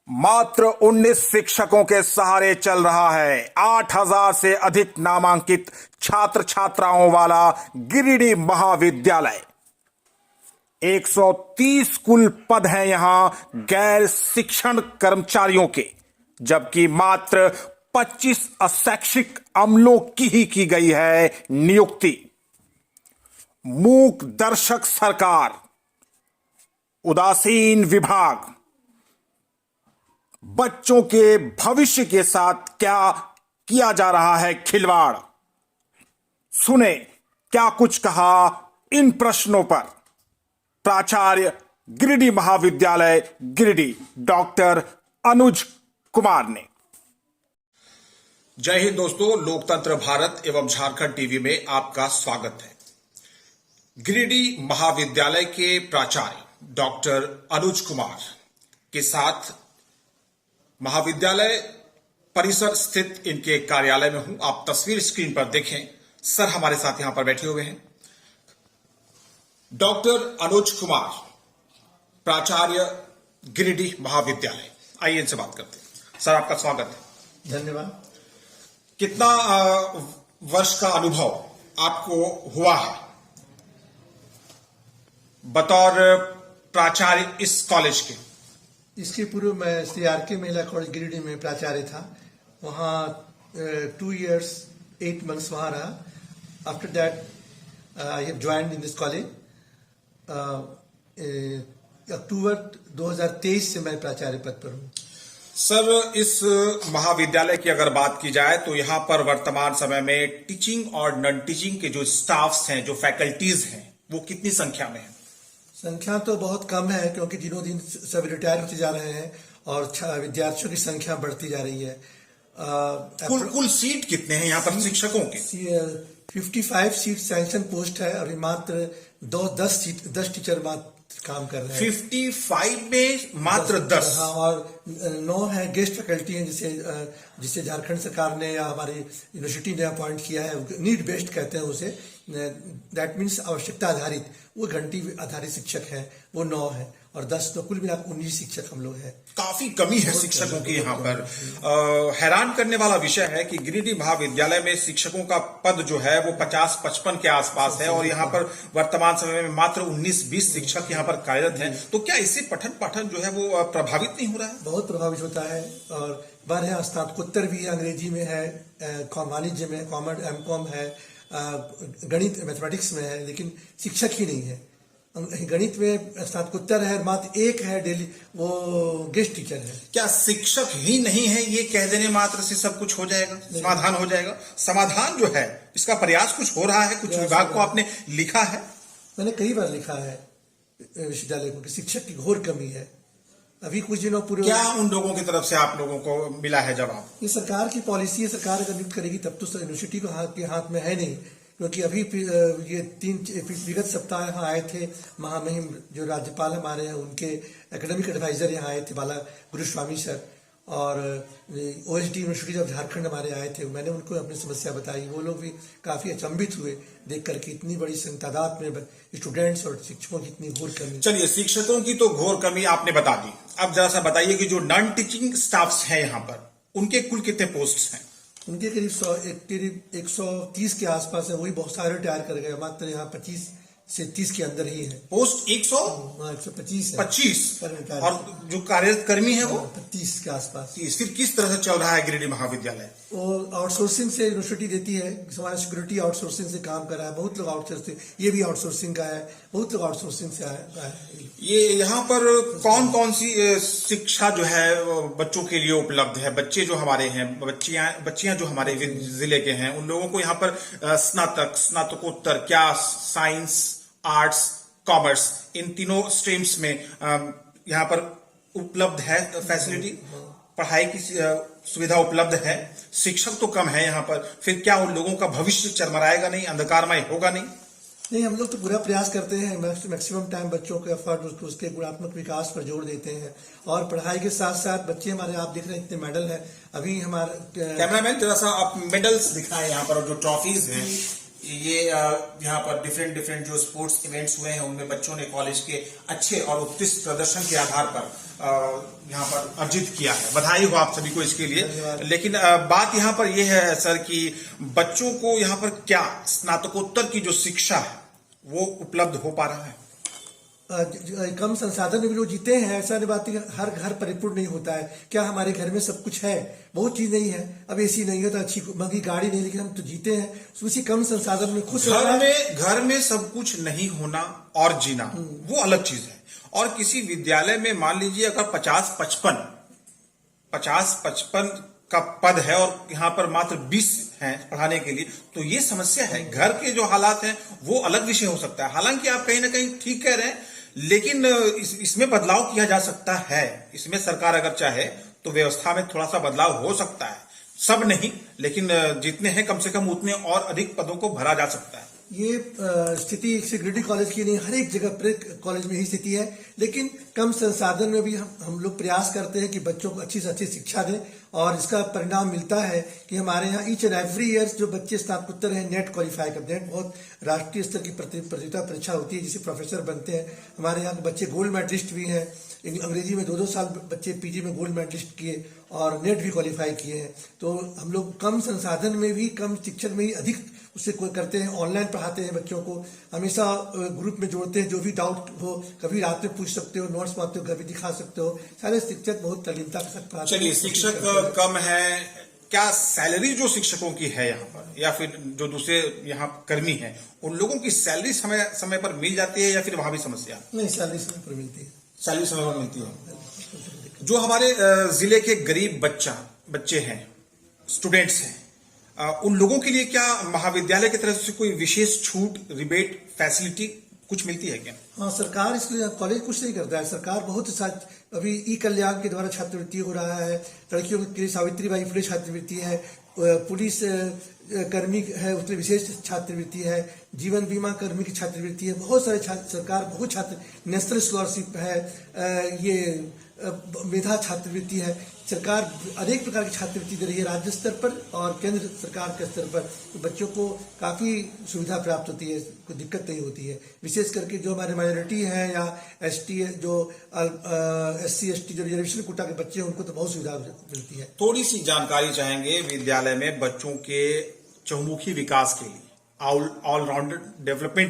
मात्र 19 शिक्षकों के सहारे चल रहा है 8,000 से अधिक नामांकित छात्र छात्राओं वाला गिरिडीह महाविद्यालय। 130 कुल पद हैं यहां गैर शिक्षण कर्मचारियों के, जबकि मात्र 25 अशैक्षिक अमलों की ही की गई है नियुक्ति। मूक दर्शक सरकार, उदासीन विभाग, बच्चों के भविष्य के साथ क्या किया जा रहा है खिलवाड़। सुने क्या कुछ कहा इन प्रश्नों पर प्राचार्य गिरिडीह महाविद्यालय गिरिडीह डॉक्टर अनुज कुमार ने। जय हिंद दोस्तों, लोकतंत्र भारत एवं झारखंड टीवी में आपका स्वागत है। गिरिडीह महाविद्यालय के प्राचार्य डॉक्टर अनुज कुमार के साथ महाविद्यालय परिसर स्थित इनके कार्यालय में हूं। आप तस्वीर स्क्रीन पर देखें। सर हमारे साथ यहां पर बैठे हुए हैं। डॉक्टर अनुज कुमार, प्राचार्य गिरिडीह महाविद्यालय। आइए इनसे बात करते हैं। सर आपका स्वागत है। धन्यवाद। कितना वर्ष का अनुभव आपको हुआ है बतौर प्राचार्य इस कॉलेज के? इसके पूर्व मैं CRK महिला कॉलेज गिरिडीह में प्राचार्य था। वहाँ 2 years 8 months वहाँ रहा। After that I have joined in this college. October 2023 से मैं प्राचार्य पद पर हूँ। सर, इस महाविद्यालय की अगर बात की जाए तो यहाँ पर वर्तमान समय में टीचिंग और नॉन टीचिंग के जो स्टाफ्स हैं, जो फैकल्टीज हैं, वो कितनी संख्या में है? संख्या तो बहुत कम है, क्योंकि दिनों दिन सब रिटायर होते जा रहे हैं और विद्यार्थियों की संख्या बढ़ती जा रही है। कुल सीट कितने हैं यहाँ पर शिक्षकों के? 55 सीट सैंक्शन पोस्ट है। अभी मात्र 10 टीचर मात्र काम कर रहे हैं। 55 में मात्र 10? हाँ, और 9 है गेस्ट फैकल्टी हैं, जिसे झारखंड सरकार ने या हमारी यूनिवर्सिटी ने अपॉइंट किया है। नीड बेस्ड कहते हैं उसे। दैट मीन्स आवश्यकता आधारित, वो घंटी आधारित शिक्षक है, वो 9 है। और 10 तो कुल मिलाकर 19 शिक्षक हम लोग हैं। काफी कमी है शिक्षकों की यहाँ पर। हैरान करने वाला विषय है कि गिरिडीह महाविद्यालय में शिक्षकों का पद जो है वो 50-55 के आसपास है और यहाँ पर वर्तमान समय में मात्र 19-20 शिक्षक यहाँ पर कार्यरत हैं। तो क्या इससे पठन पाठन जो है वो प्रभावित नहीं हो रहा है? बहुत प्रभावित होता है। और बार है स्नातकोत्तर भी अंग्रेजी में है, वाणिज्य में, कॉमर्स MCOM है, गणित मैथमेटिक्स में है, लेकिन शिक्षक ही नहीं है। गणित में स्नातकोत्तर है, मात्र 1 है डेली, वो गेस्ट टीचर है। क्या शिक्षक ही नहीं है ये कह देने मात्र से सब कुछ हो जाएगा, समाधान हो जाएगा? समाधान जो है इसका प्रयास कुछ हो रहा है? कुछ विभाग को आपने लिखा है? मैंने कई बार लिखा है विश्वविद्यालय को कि शिक्षक की घोर कमी है। अभी कुछ दिनों पूर्व क्या उन लोगों की तरफ से आप लोगों को मिला है जवाब? ये सरकार की पॉलिसी है। सरकार अगर नियुक्त करेगी तब तो यूनिवर्सिटी के हाथ में है नहीं, क्योंकि अभी ये विगत सप्ताह यहाँ आए थे महामहिम जो राज्यपाल हमारे हैं, उनके एकेडमिक एडवाइजर यहाँ आए थे, बाला गुरुस्वामी सर। और OSD यूनिवर्सिटी जब झारखंड हमारे आए थे, मैंने उनको अपनी समस्या बताई। वो लोग भी काफी अचंभित हुए देख करके इतनी बड़ी तादाद में स्टूडेंट्स और शिक्षकों की इतनी घोर कमी। चलिए, शिक्षकों की तो घोर कमी आपने बता दी। अब जरा सा बताइए कि जो नॉन टीचिंग स्टाफ्स हैं यहाँ पर, उनके कुल कितने पोस्ट्स हैं? उनके करीब 130 के आसपास है। वही बहुत सारे रिटायर कर गए। मात्र यहाँ 25 से 30 के अंदर ही है पोस्ट। 125 और जो कार्यरत कर्मी है वो 25 के आसपास। फिर किस तरह से चल रहा है गिरिडीह महाविद्यालय? वो आउटसोर्सिंग से यूनिवर्सिटी देती है। हमारा सिक्योरिटी आउटसोर्सिंग से काम कर रहा है। बहुत लोग आउटसोर्सिंग, ये भी आउटसोर्सिंग का है। बहुत लोग आउटसोर्सिंग से आया है। ये यहाँ पर कौन कौन सी शिक्षा जो है बच्चों के लिए उपलब्ध है? बच्चे जो हमारे हैं, बच्चियां जो हमारे जिले के हैं, उन लोगों को यहाँ पर स्नातकोत्तर, क्या साइंस, आर्ट्स, कॉमर्स, इन तीनों स्ट्रीम्स में यहाँ पर उपलब्ध है फैसिलिटी? पढ़ाई की सुविधा उपलब्ध है? शिक्षक तो कम है यहाँ पर। फिर क्या उन लोगों का भविष्य चरमराएगा नहीं, अंधकारमय होगा नहीं? नहीं, हम लोग तो पूरा प्रयास करते हैं। मैक्सिमम टाइम बच्चों के एफर्ट, उसके गुणात्मक विकास पर जोर देते हैं। और पढ़ाई के साथ साथ बच्चे हमारे, आप देख रहे हैं इतने मेडल हैं। अभी हमारे कैमरामैन जरा सा आप मेडल्स दिखाएं यहाँ पर, जो ट्रॉफीज हैं ये यहाँ पर डिफरेंट डिफरेंट जो स्पोर्ट्स इवेंट्स हुए हैं उनमें बच्चों ने कॉलेज के अच्छे और उत्कृष्ट प्रदर्शन के आधार पर यहाँ पर अर्जित किया है। बधाई हो आप सभी को इसके लिए। लेकिन बात यहाँ पर यह है सर कि बच्चों को यहाँ पर क्या स्नातकोत्तर की जो शिक्षा है वो उपलब्ध हो पा रहा है? कम संसाधन में भी लोग जीते हैं, ऐसा नहीं बात है। हर घर परिपूर्ण नहीं होता है। क्या हमारे घर में सब कुछ है? बहुत चीज नहीं है। अब एसी नहीं है तो अच्छी महंगी गाड़ी नहीं, लेकिन हम तो जीते हैं उसी कम संसाधन में खुश। घर में सब कुछ नहीं होना और जीना वो अलग चीज है। और किसी विद्यालय में मान लीजिए अगर 50-55 का पद है और यहाँ पर मात्र 20 हैं पढ़ाने के लिए, तो ये समस्या है। घर के जो हालात हैं वो अलग विषय हो सकता है। हालांकि आप कहीं ना कहीं ठीक कह रहे हैं, लेकिन इसमें बदलाव किया जा सकता है। इसमें सरकार अगर चाहे तो व्यवस्था में थोड़ा सा बदलाव हो सकता है। सब नहीं, लेकिन जितने हैं कम से कम उतने और अधिक पदों को भरा जा सकता है। ये स्थिति सिक्योरिटी कॉलेज की नहीं, हर एक जगह प्रत्येक कॉलेज में ही स्थिति है। लेकिन कम संसाधन में भी हम लोग प्रयास करते हैं कि बच्चों को अच्छी से अच्छी शिक्षा दें, और इसका परिणाम मिलता है कि हमारे यहाँ ईच एंड एवरी ईयर जो बच्चे स्नातकोत्तर हैं नेट क्वालिफाई करते हैं। बहुत राष्ट्रीय स्तर की प्रतियोगिता परीक्षा होती है जिसे प्रोफेसर बनते हैं। हमारे यहाँ के बच्चे गोल्ड मेडलिस्ट भी हैं। अंग्रेजी में 2-2 साल बच्चे पीजी में गोल्ड मेडलिस्ट किए और नेट भी क्वालिफाई किए हैं। तो हम लोग कम संसाधन में भी, कम शिक्षण में ही अधिक उससे कोई करते हैं। ऑनलाइन पढ़ाते हैं बच्चों को, हमेशा ग्रुप में जोड़ते हैं। जो भी डाउट हो कभी रात में पूछ सकते हो, नोट्स पाते हो कभी दिखा सकते हो। सारे शिक्षक बहुत तल्लीनता के साथ पढ़ाते हैं। चलिए, शिक्षक कम है, क्या सैलरी जो शिक्षकों की है यहाँ पर या फिर जो दूसरे यहाँ कर्मी हैं उन लोगों की सैलरी समय समय पर मिल जाती है या फिर वहां भी समस्या? नहीं, सैलरी समय पर मिलती है। सैलरी समय पर मिलती है। जो हमारे जिले के गरीब बच्चे हैं, स्टूडेंट्स हैं, उन लोगों के लिए क्या महाविद्यालय की तरफ से कोई विशेष छूट, रिबेट, फैसिलिटी कुछ मिलती है क्या? हाँ, सरकार इसलिए कॉलेज कुछ नहीं करता है। सरकार बहुत साथ अभी ई कल्याण के द्वारा छात्रवृत्ति हो रहा है। लड़कियों के लिए सावित्रीबाई फुले छात्रवृत्ति है। पुलिस कर्मी है उसके लिए विशेष छात्रवृत्ति है। जीवन बीमा कर्मी की छात्रवृत्ति है। बहुत सारे सरकार बहुत छात्र, नेशनल स्कॉलरशिप है, ये मेधा छात्रवृत्ति है। सरकार अनेक प्रकार की छात्रवृत्ति दे रही है राज्य स्तर पर और केंद्र सरकार के स्तर पर। तो बच्चों को काफी सुविधा प्राप्त होती है, कोई दिक्कत नहीं होती है। विशेष करके जो हमारे माइनॉरिटी हैं या एसटी, जो SC ST जो रिजर्वेशन कोटा के बच्चे हैं उनको तो बहुत सुविधा मिलती है। थोड़ी सी जानकारी चाहेंगे विद्यालय में बच्चों के चहुमुखी विकास के लिए, ऑलराउंडर डेवलपमेंट